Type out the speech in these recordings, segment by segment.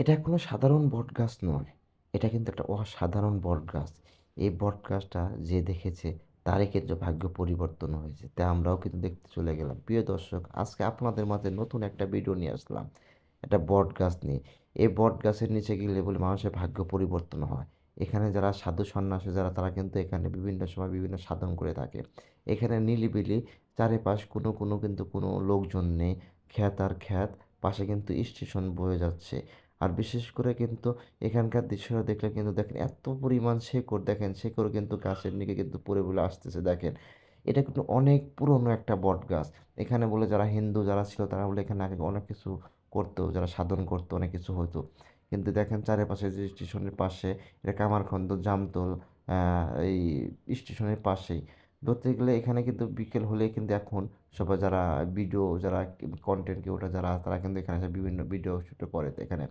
এটা কোনো সাধারণ বটগাছ নয়। এটা কিন্তু একটা অসাধারণ বটগাছ। এই বটগাছটা যে দেখেছে তারই কিন্তু ভাগ্য পরিবর্তন হয়েছে। তাই আমরাও কিন্তু দেখতে চলে গেলাম। প্রিয় দর্শক, আজকে আপনাদের মাঝে নতুন একটা ভিডিও নিয়ে আসলাম। একটা বটগাছ নিয়ে। এই বটগাছের নিচে গেলে বলে মানুষের ভাগ্য পরিবর্তন হয়। এখানে যারা সাধু সন্ন্যাসী যারা তারা কিন্তু এখানে বিভিন্ন সময় বিভিন্ন সাধন করে থাকে। এখানে নিরিবিলি চারিপাশ কোনো কিন্তু কোনো লোকজন নেই। ক্ষেত আর ক্ষেত, পাশে কিন্তু স্টেশন বয়ে যাচ্ছে। আর বিশেষ করে কিন্তু এখানকার দৃশ্যটা দেখলে কিন্তু দেখেন এত পরিমাণ শেকড়, দেখেন শেকড় কিন্তু গাছের নিচে কিন্তু পড়ে বলে আসতেছে দেখেন। এটা কিন্তু অনেক পুরনো একটা বটগাছ। এখানে বলে যারা হিন্দু যারা ছিল তারা বলে এখানে আগে অনেক কিছু করতো, যারা সাধন করতো অনেক কিছু হতো। কিন্তু দেখেন চারিপাশে যে স্টেশনের পাশে এটা কামারখন্দ জামতল, এই স্টেশনের পাশেই। ধরতে গেলে এখানে কিন্তু বিকেল হলেই কিন্তু এখন সবাই যারা ভিডিও যারা কন্টেন্ট ক্রিয়েটর যারা তারা কিন্তু এখানে এসে বিভিন্ন ভিডিও শুট করে এখানে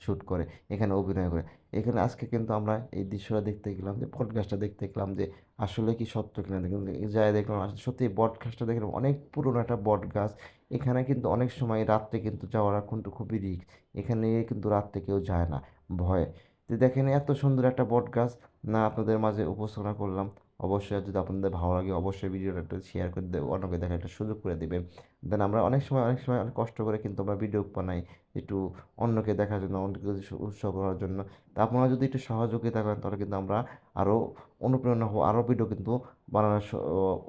শ্যুট করে, এখানে অভিনয় করে। এখানে আজকে কিন্তু আমরা এই দৃশ্যটা দেখতে গেলাম, যে পডকাস্টটা দেখতে গেলাম যে আসলে কি সত্য কিনা। দেখুন যাই দেখলাম আসলে সত্যি বটগাছটা দেখলাম অনেক পুরনো একটা বট গাছ। এখানে কিন্তু অনেক সময় রাত্রে কিন্তু যাওয়ার কিন্তু খুবই রিস্ক। এখানে কিন্তু রাত্রে কেউ যায় না ভয়ে। তো দেখেন এত সুন্দর একটা বট গাছ না আপনাদের মাঝে উপস্থাপনা করলাম। অবশ্যই যদি আপনাদের ভালো লাগে অবশ্যই ভিডিওটা একটু শেয়ার করে দেবে, অন্যকে দেখার একটা সুযোগ করে দেবেন। দেন আমরা অনেক সময় অনেক কষ্ট করে কিন্তু আমরা ভিডিও বানাই একটু অন্যকে দেখার জন্য, অন্যকে উৎসাহ করার জন্য। তা আপনারা যদি একটু সহযোগিতা করেন তাহলে কিন্তু আমরা আরও অনুপ্রেরণা হবো, আরও ভিডিও কিন্তু বানানোর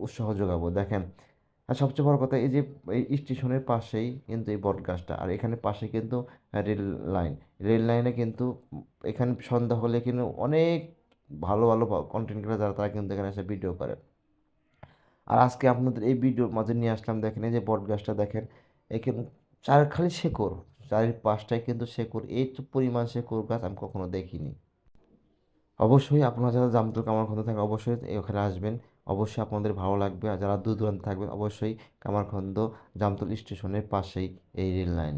উৎসাহ যোগাবো। দেখেন আর সবচেয়ে বড় কথা এই যে এই স্টেশনের পাশেই কিন্তু এই বটগাছটা, আর এখানে পাশে কিন্তু রেল লাইন। রেল লাইনে কিন্তু এখানে সন্ধ্যা হলে কিন্তু অনেক ভালো ভালো কন্টেন্ট ক্রিয়েটার যারা তারা কিন্তু এখানে এসে ভিডিও করে। আর আজকে আপনাদের এই ভিডিওর মাঝে নিয়ে আসলাম, দেখেন এই যে বটগাছটা দেখেন, এখানে খালি শেকড়, চারিপাশটায় কিন্তু শেকড়, এই তো পরিমাণ শেকড় গাছ আমি কখনো দেখিনি। অবশ্যই আপনারা যারা জামতল কামারখন্দ থাকেন অবশ্যই ওখানে আসবেন। অবশ্যই আপনাদের ভালো লাগবে। আর যারা দূর দূরান্তে থাকবেন অবশ্যই কামারখন্দ জামতল স্টেশনের পাশেই এই রেল লাইন।